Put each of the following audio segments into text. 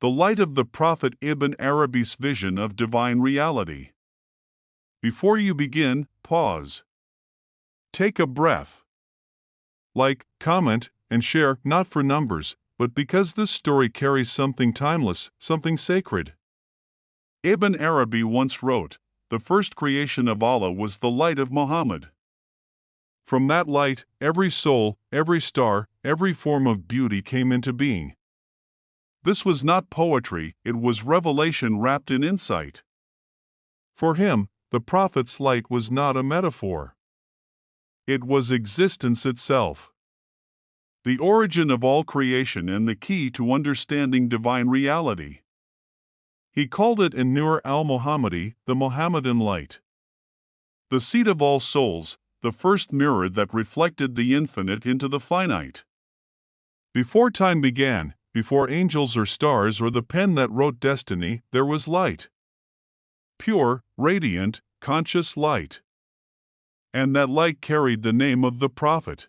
The light of the Prophet Ibn Arabi's vision of divine reality. Before you begin, pause. Take a breath. Like, comment, and share, not for numbers, but because this story carries something timeless, something sacred. Ibn Arabi once wrote, "The first creation of Allah was the light of Muhammad. From that light, every soul, every star, every form of beauty came into being." This was not poetry, it was revelation wrapped in insight. For him, the Prophet's light was not a metaphor. It was existence itself. The origin of all creation and the key to understanding divine reality. He called it An-Nur al-Muhammadi, the Mohammedan light. The seat of all souls, the first mirror that reflected the infinite into the finite. Before time began, before angels or stars or the pen that wrote destiny, there was light. Pure, radiant, conscious light. And that light carried the name of the Prophet.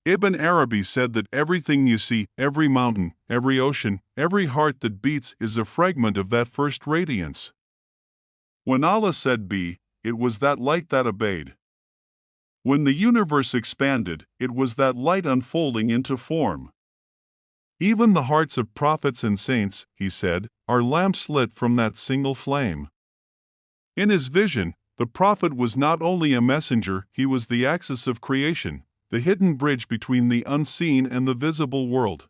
Ibn Arabi said that everything you see, every mountain, every ocean, every heart that beats is a fragment of that first radiance. When Allah said be, it was that light that obeyed. When the universe expanded, it was that light unfolding into form. Even the hearts of prophets and saints, he said, are lamps lit from that single flame. In his vision, the Prophet was not only a messenger, he was the axis of creation, the hidden bridge between the unseen and the visible world.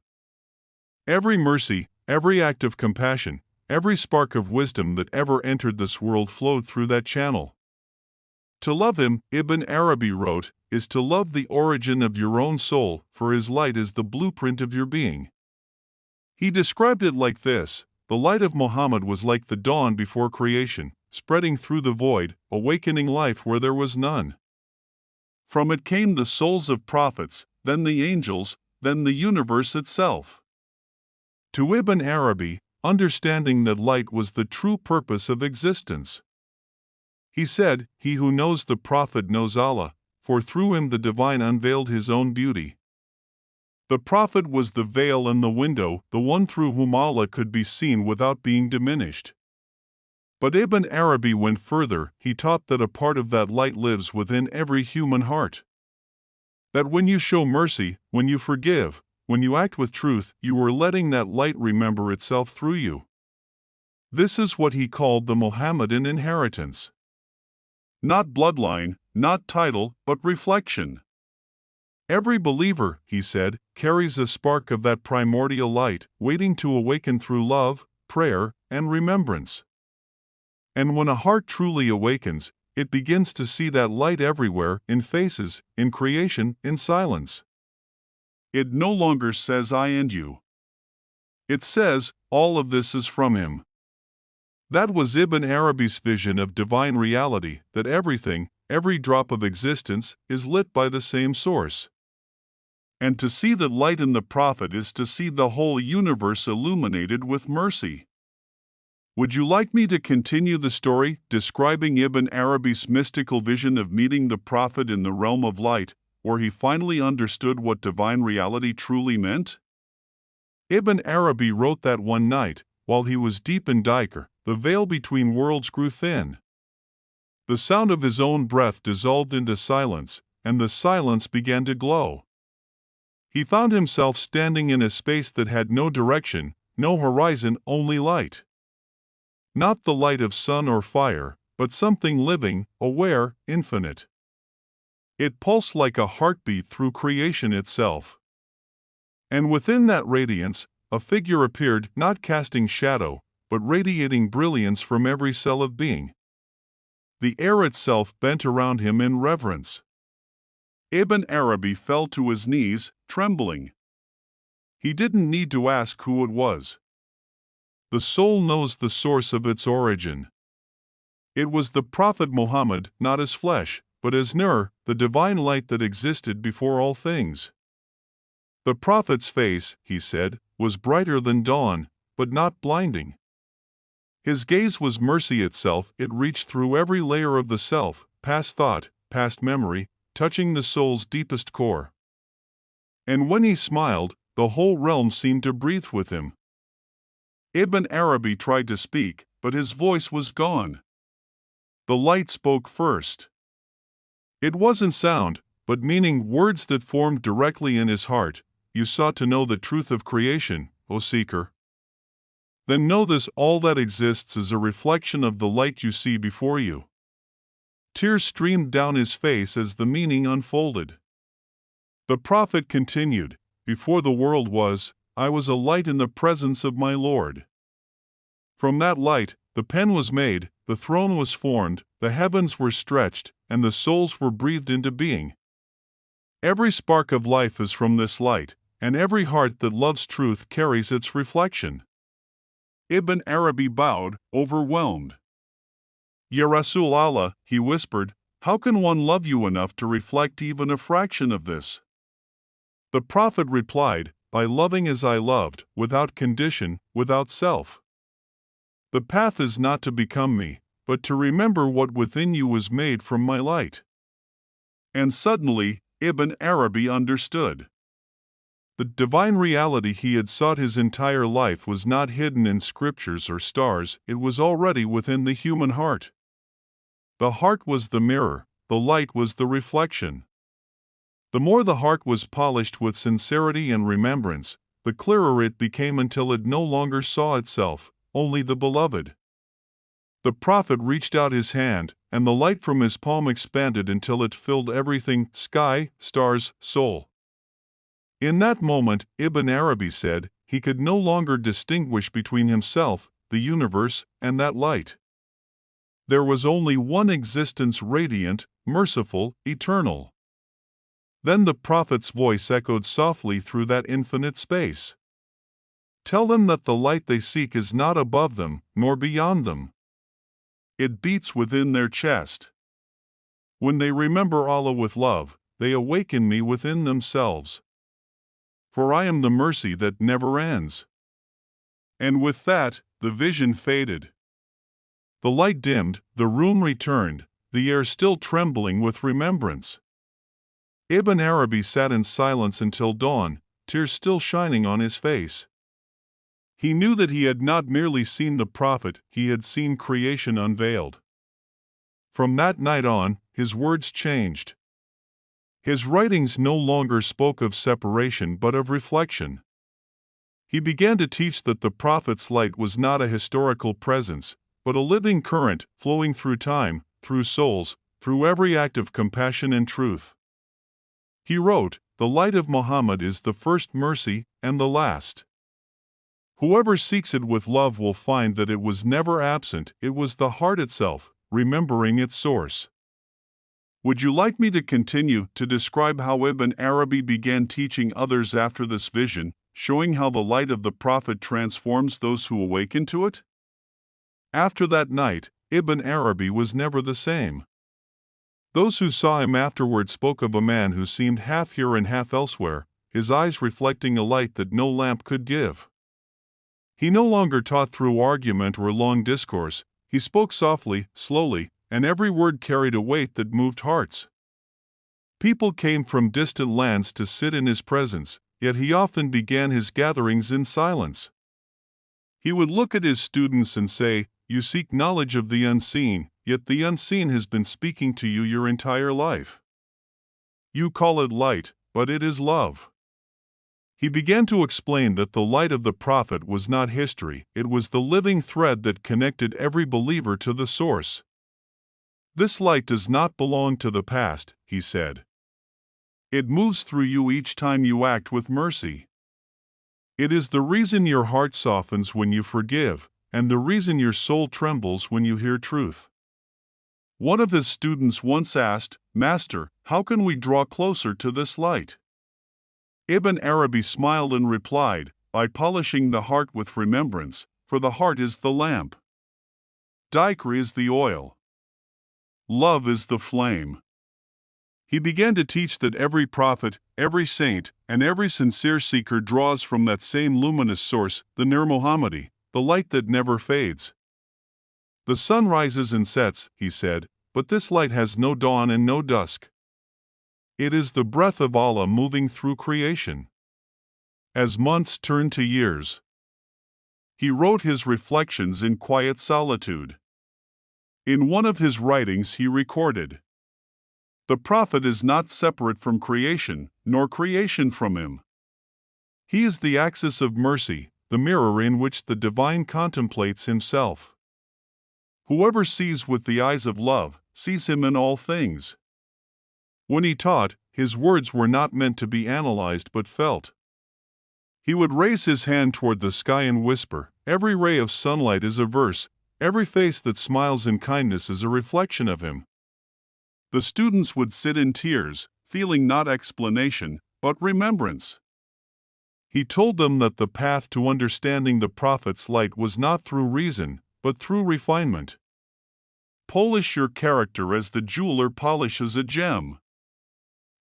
Every mercy, every act of compassion, every spark of wisdom that ever entered this world flowed through that channel. To love him, Ibn Arabi wrote, is to love the origin of your own soul, for his light is the blueprint of your being. He described it like this: the light of Muhammad was like the dawn before creation, spreading through the void, awakening life where there was none. From it came the souls of prophets, then the angels, then the universe itself. To Ibn Arabi, understanding that light was the true purpose of existence. He said, "He who knows the Prophet knows Allah, for through him the divine unveiled his own beauty." The Prophet was the veil and the window, the one through whom Allah could be seen without being diminished. But Ibn Arabi went further, he taught that a part of that light lives within every human heart. That when you show mercy, when you forgive, when you act with truth, you are letting that light remember itself through you. This is what he called the Mohammedan inheritance. Not bloodline, not title, but reflection. Every believer, he said, carries a spark of that primordial light, waiting to awaken through love, prayer, and remembrance. And when a heart truly awakens, it begins to see that light everywhere, in faces, in creation, in silence. It no longer says I and you. It says, all of this is from him. That was Ibn Arabi's vision of divine reality, that everything, every drop of existence, is lit by the same source. And to see the light in the Prophet is to see the whole universe illuminated with mercy. Would you like me to continue the story, describing Ibn Arabi's mystical vision of meeting the Prophet in the realm of light, where he finally understood what divine reality truly meant? Ibn Arabi wrote that one night, while he was deep in dhikr, the veil between worlds grew thin. The sound of his own breath dissolved into silence, and the silence began to glow. He found himself standing in a space that had no direction, no horizon, only light. Not the light of sun or fire, but something living, aware, infinite. It pulsed like a heartbeat through creation itself. And within that radiance, a figure appeared, not casting shadow, but radiating brilliance from every cell of being. The air itself bent around him in reverence. Ibn Arabi fell to his knees, trembling. He didn't need to ask who it was. The soul knows the source of its origin. It was the Prophet Muhammad, not his flesh, but his Nur, the divine light that existed before all things. The Prophet's face, he said, was brighter than dawn, but not blinding. His gaze was mercy itself, it reached through every layer of the self, past thought, past memory, touching the soul's deepest core. And when he smiled, the whole realm seemed to breathe with him. Ibn Arabi tried to speak, but his voice was gone. The light spoke first. It wasn't sound, but meaning, words that formed directly in his heart. You sought to know the truth of creation, O seeker. Then know this: all that exists is a reflection of the light you see before you. Tears streamed down his face as the meaning unfolded. The prophet continued, before the world was, I was a light in the presence of my Lord. From that light, the pen was made, the throne was formed, the heavens were stretched, and the souls were breathed into being. Every spark of life is from this light, and every heart that loves truth carries its reflection. Ibn Arabi bowed, overwhelmed. Ya Rasul Allah, he whispered, how can one love you enough to reflect even a fraction of this? The Prophet replied, by loving as I loved, without condition, without self. The path is not to become me, but to remember what within you was made from my light. And suddenly, Ibn Arabi understood. The divine reality he had sought his entire life was not hidden in scriptures or stars, it was already within the human heart. The heart was the mirror, the light was the reflection. The more the heart was polished with sincerity and remembrance, the clearer it became until it no longer saw itself, only the beloved. The Prophet reached out his hand, and the light from his palm expanded until it filled everything: sky, stars, soul. In that moment, Ibn Arabi said, he could no longer distinguish between himself, the universe, and that light. There was only one existence, radiant, merciful, eternal. Then the Prophet's voice echoed softly through that infinite space. Tell them that the light they seek is not above them, nor beyond them. It beats within their chest. When they remember Allah with love, they awaken me within themselves. For I am the mercy that never ends. And with that, the vision faded. The light dimmed, the room returned, the air still trembling with remembrance. Ibn Arabi sat in silence until dawn, tears still shining on his face. He knew that he had not merely seen the Prophet, he had seen creation unveiled. From that night on, his words changed. His writings no longer spoke of separation but of reflection. He began to teach that the Prophet's light was not a historical presence, but a living current flowing through time, through souls, through every act of compassion and truth. He wrote, the light of Muhammad is the first mercy and the last. Whoever seeks it with love will find that it was never absent, it was the heart itself, remembering its source. Would you like me to continue to describe how Ibn Arabi began teaching others after this vision, showing how the light of the Prophet transforms those who awaken to it? After that night, Ibn Arabi was never the same. Those who saw him afterward spoke of a man who seemed half here and half elsewhere, his eyes reflecting a light that no lamp could give. He no longer taught through argument or long discourse, he spoke softly, slowly, and every word carried a weight that moved hearts. People came from distant lands to sit in his presence, yet he often began his gatherings in silence. He would look at his students and say, you seek knowledge of the unseen, yet the unseen has been speaking to you your entire life. You call it light, but it is love. He began to explain that the light of the Prophet was not history, it was the living thread that connected every believer to the source. This light does not belong to the past, he said. It moves through you each time you act with mercy. It is the reason your heart softens when you forgive, and the reason your soul trembles when you hear truth. One of his students once asked, Master, how can we draw closer to this light? Ibn Arabi smiled and replied, by polishing the heart with remembrance, for the heart is the lamp. Dhikr is the oil. Love is the flame. He began to teach that every prophet, every saint, and every sincere seeker draws from that same luminous source, the Nur Muhammadi, the light that never fades. The sun rises and sets, he said, but this light has no dawn and no dusk. It is the breath of Allah moving through creation. As months turn to years, he wrote his reflections in quiet solitude. In one of his writings he recorded, "The prophet is not separate from creation, nor creation from him. He is the axis of mercy, the mirror in which the divine contemplates himself. Whoever sees with the eyes of love, sees him in all things." When he taught, his words were not meant to be analyzed but felt. He would raise his hand toward the sky and whisper, "Every ray of sunlight is a verse, every face that smiles in kindness is a reflection of him." The students would sit in tears, feeling not explanation, but remembrance. He told them that the path to understanding the prophet's light was not through reason, but through refinement. Polish your character as the jeweler polishes a gem.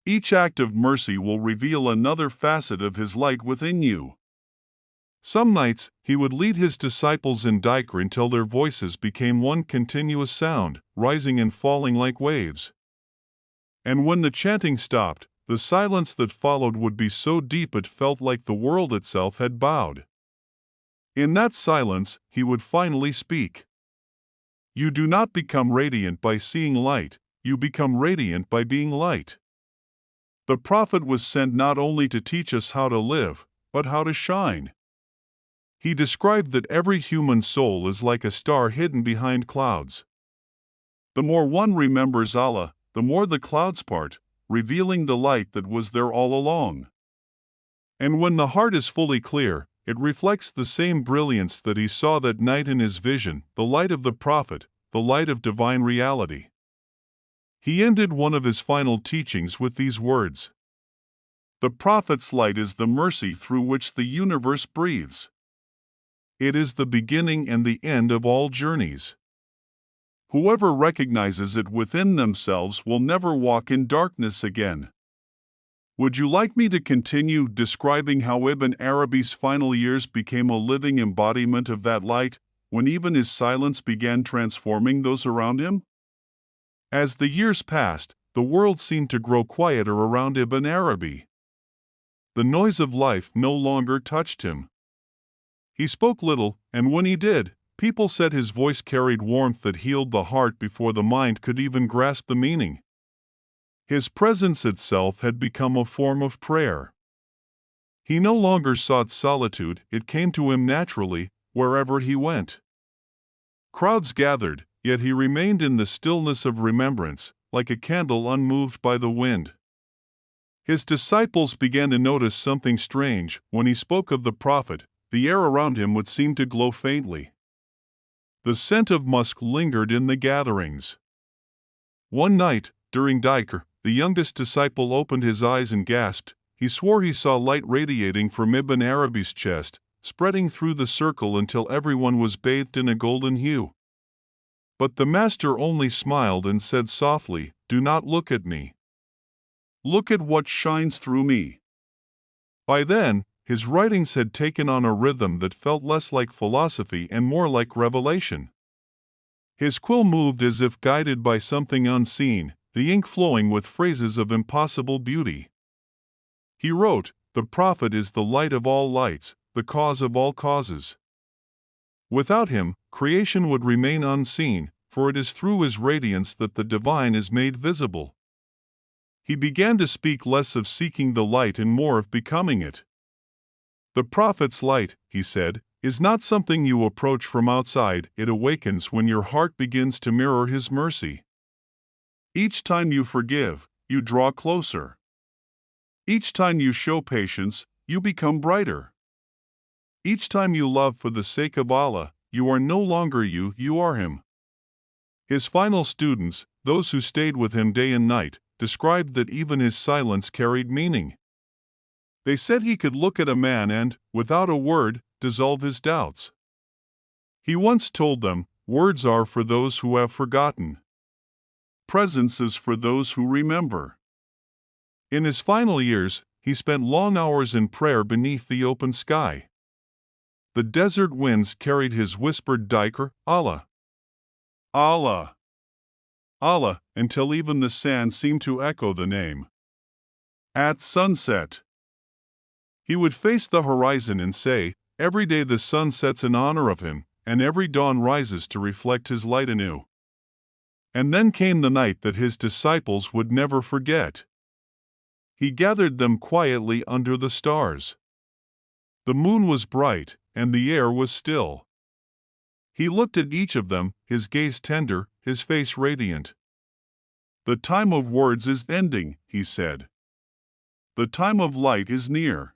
Each act of mercy will reveal another facet of his light within you. Some nights, he would lead his disciples in dhikr until their voices became one continuous sound, rising and falling like waves. And when the chanting stopped, the silence that followed would be so deep it felt like the world itself had bowed. In that silence, he would finally speak. "You do not become radiant by seeing light, you become radiant by being light." The prophet was sent not only to teach us how to live, but how to shine. He described that every human soul is like a star hidden behind clouds. The more one remembers Allah, the more the clouds part, revealing the light that was there all along. And when the heart is fully clear, it reflects the same brilliance that he saw that night in his vision, the light of the prophet, the light of divine reality. He ended one of his final teachings with these words, "The prophet's light is the mercy through which the universe breathes. It is the beginning and the end of all journeys. Whoever recognizes it within themselves will never walk in darkness again." Would you like me to continue describing how Ibn Arabi's final years became a living embodiment of that light, when even his silence began transforming those around him? As the years passed, the world seemed to grow quieter around Ibn Arabi. The noise of life no longer touched him. He spoke little, and when he did, people said his voice carried warmth that healed the heart before the mind could even grasp the meaning. His presence itself had become a form of prayer. He no longer sought solitude, it came to him naturally, wherever he went. Crowds gathered, yet he remained in the stillness of remembrance, like a candle unmoved by the wind. His disciples began to notice something strange. When he spoke of the prophet, the air around him would seem to glow faintly. The scent of musk lingered in the gatherings. One night, during dhikr, the youngest disciple opened his eyes and gasped. He swore he saw light radiating from Ibn Arabi's chest, spreading through the circle until everyone was bathed in a golden hue. But the master only smiled and said softly, "Do not look at me. Look at what shines through me." By then, his writings had taken on a rhythm that felt less like philosophy and more like revelation. His quill moved as if guided by something unseen, the ink flowing with phrases of impossible beauty. He wrote, "The prophet is the light of all lights, the cause of all causes." Without him, creation would remain unseen, for it is through his radiance that the divine is made visible. He began to speak less of seeking the light and more of becoming it. "The prophet's light," he said, "is not something you approach from outside, it awakens when your heart begins to mirror his mercy. Each time you forgive, you draw closer. Each time you show patience, you become brighter. Each time you love for the sake of Allah, you are no longer you, you are him." His final students, those who stayed with him day and night, described that even his silence carried meaning. They said he could look at a man and, without a word, dissolve his doubts. He once told them, "Words are for those who have forgotten. Presence is for those who remember." In his final years, he spent long hours in prayer beneath the open sky. The desert winds carried his whispered dhikr, "Allah, Allah, Allah," until even the sand seemed to echo the name. At sunset, he would face the horizon and say, Every day the sun sets in honor of him, and every dawn rises to reflect his light anew. And then came the night that his disciples would never forget. He gathered them quietly under the stars. The moon was bright, and the air was still. He looked at each of them, his gaze tender, his face radiant. "The time of words is ending," he said. "The time of light is near."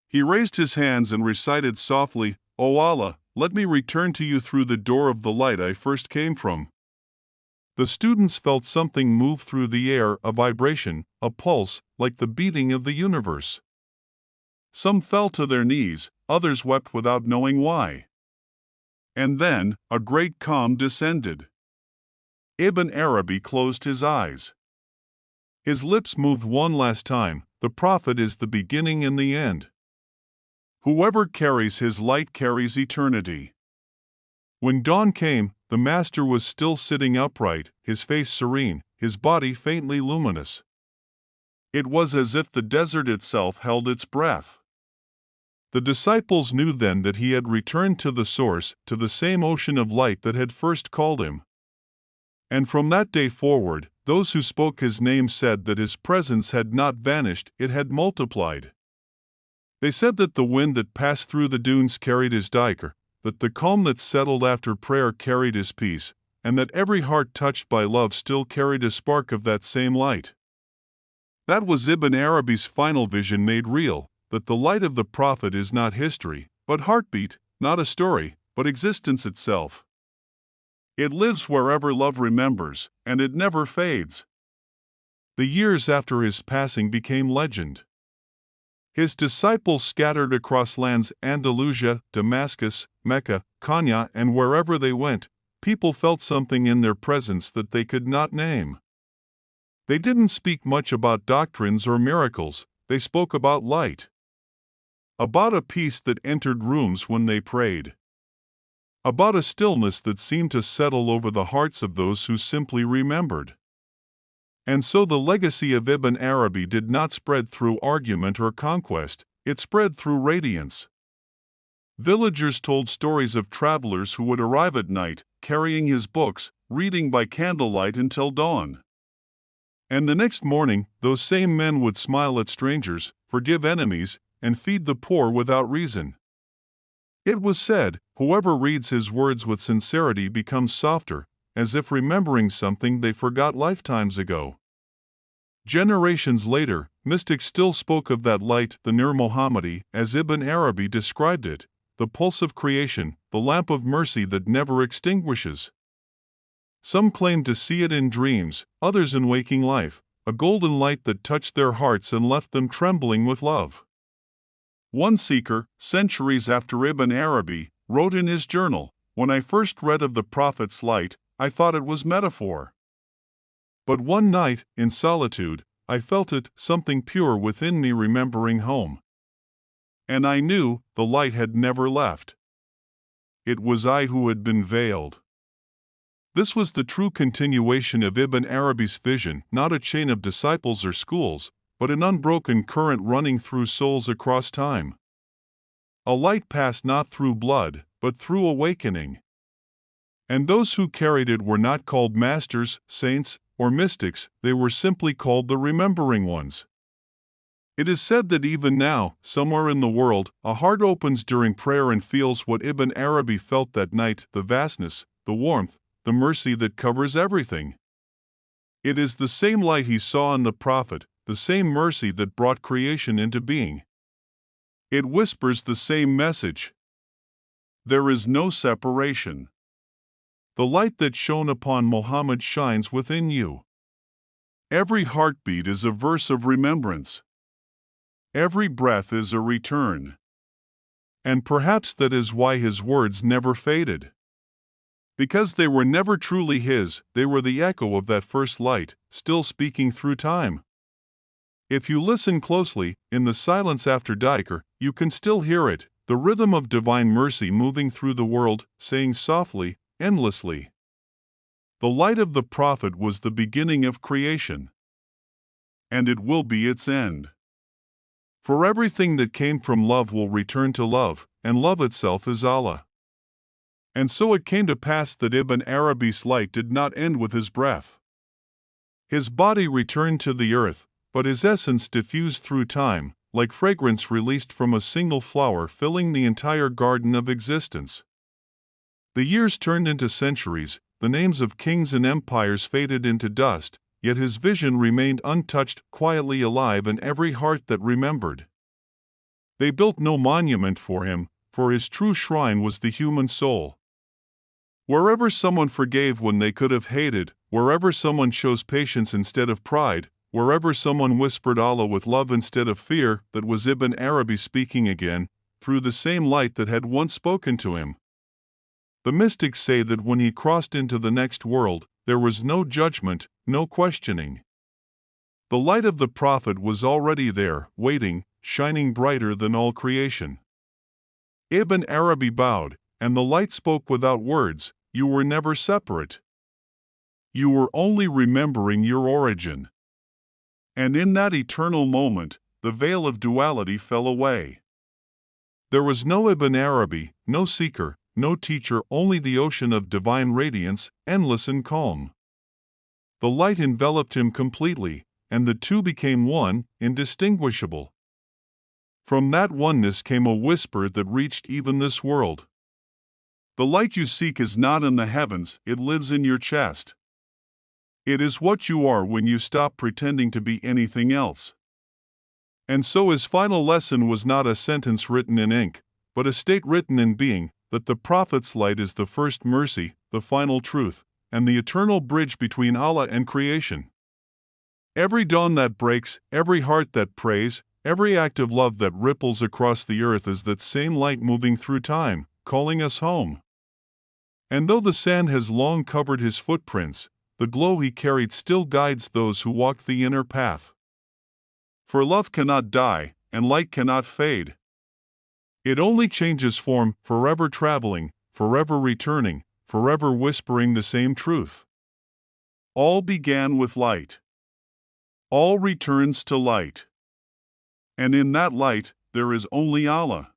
He raised his hands and recited softly, "O Allah, let me return to you through the door of the light I first came from." The students felt something move through the air, a vibration, a pulse, like the beating of the universe. Some fell to their knees, others wept without knowing why. And then, a great calm descended. Ibn Arabi closed his eyes. His lips moved one last time, "The Prophet is the beginning and the end. Whoever carries his light carries eternity." When dawn came, the Master was still sitting upright, his face serene, his body faintly luminous. It was as if the desert itself held its breath. The disciples knew then that he had returned to the source, to the same ocean of light that had first called him. And from that day forward, those who spoke his name said that his presence had not vanished, it had multiplied. They said that the wind that passed through the dunes carried his dhikr, that the calm that settled after prayer carried his peace, and that every heart touched by love still carried a spark of that same light. That was Ibn Arabi's final vision made real, that the light of the Prophet is not history, but heartbeat, not a story, but existence itself. It lives wherever love remembers, and it never fades. The years after his passing became legend. His disciples scattered across lands Andalusia, Damascus, Mecca, Konya, and wherever they went, people felt something in their presence that they could not name. They didn't speak much about doctrines or miracles, they spoke about light. About a peace that entered rooms when they prayed. About a stillness that seemed to settle over the hearts of those who simply remembered. And so the legacy of Ibn Arabi did not spread through argument or conquest, it spread through radiance. Villagers told stories of travelers who would arrive at night, carrying his books, reading by candlelight until dawn. And the next morning, those same men would smile at strangers, forgive enemies, and feed the poor without reason. It was said, whoever reads his words with sincerity becomes softer, as if remembering something they forgot lifetimes ago. Generations later, mystics still spoke of that light, the Nur Muhammadi, as Ibn Arabi described it, the pulse of creation, the lamp of mercy that never extinguishes. Some claimed to see it in dreams, others in waking life, a golden light that touched their hearts and left them trembling with love. One seeker, centuries after Ibn Arabi, wrote in his journal, "When I first read of the Prophet's light, I thought it was metaphor. But one night, in solitude, I felt it, something pure within me remembering home. And I knew the light had never left. It was I who had been veiled." This was the true continuation of Ibn Arabi's vision, not a chain of disciples or schools, but an unbroken current running through souls across time. A light passed not through blood, but through awakening. And those who carried it were not called masters, saints, or mystics, they were simply called the remembering ones. It is said that even now, somewhere in the world, a heart opens during prayer and feels what Ibn Arabi felt that night, the vastness, the warmth, the mercy that covers everything. It is the same light he saw in the Prophet, the same mercy that brought creation into being. It whispers the same message. There is no separation. The light that shone upon Muhammad shines within you. Every heartbeat is a verse of remembrance. Every breath is a return. And perhaps that is why his words never faded. Because they were never truly his, they were the echo of that first light, still speaking through time. If you listen closely, in the silence after dhikr, you can still hear it, the rhythm of divine mercy moving through the world, saying softly, endlessly. The light of the Prophet was the beginning of creation. And it will be its end. For everything that came from love will return to love, and love itself is Allah. And so it came to pass that Ibn Arabi's light did not end with his breath. His body returned to the earth, but his essence diffused through time, like fragrance released from a single flower filling the entire garden of existence. The years turned into centuries, the names of kings and empires faded into dust, yet his vision remained untouched, quietly alive in every heart that remembered. They built no monument for him, for his true shrine was the human soul. Wherever someone forgave when they could have hated, wherever someone chose patience instead of pride, wherever someone whispered Allah with love instead of fear, that was Ibn Arabi speaking again, through the same light that had once spoken to him. The mystics say that when he crossed into the next world, there was no judgment, no questioning. The light of the Prophet was already there, waiting, shining brighter than all creation. Ibn Arabi bowed, and the light spoke without words. You were never separate. You were only remembering your origin. And in that eternal moment, the veil of duality fell away. There was no Ibn Arabi, no seeker, no teacher, only the ocean of divine radiance, endless and calm. The light enveloped him completely, and the two became one, indistinguishable. From that oneness came a whisper that reached even this world. The light you seek is not in the heavens, it lives in your chest. It is what you are when you stop pretending to be anything else. And so his final lesson was not a sentence written in ink, but a state written in being, that the Prophet's light is the first mercy, the final truth, and the eternal bridge between Allah and creation. Every dawn that breaks, every heart that prays, every act of love that ripples across the earth is that same light moving through time, calling us home. And though the sand has long covered his footprints, the glow he carried still guides those who walk the inner path. For love cannot die, and light cannot fade. It only changes form, forever traveling, forever returning, forever whispering the same truth. All began with light. All returns to light. And in that light, there is only Allah.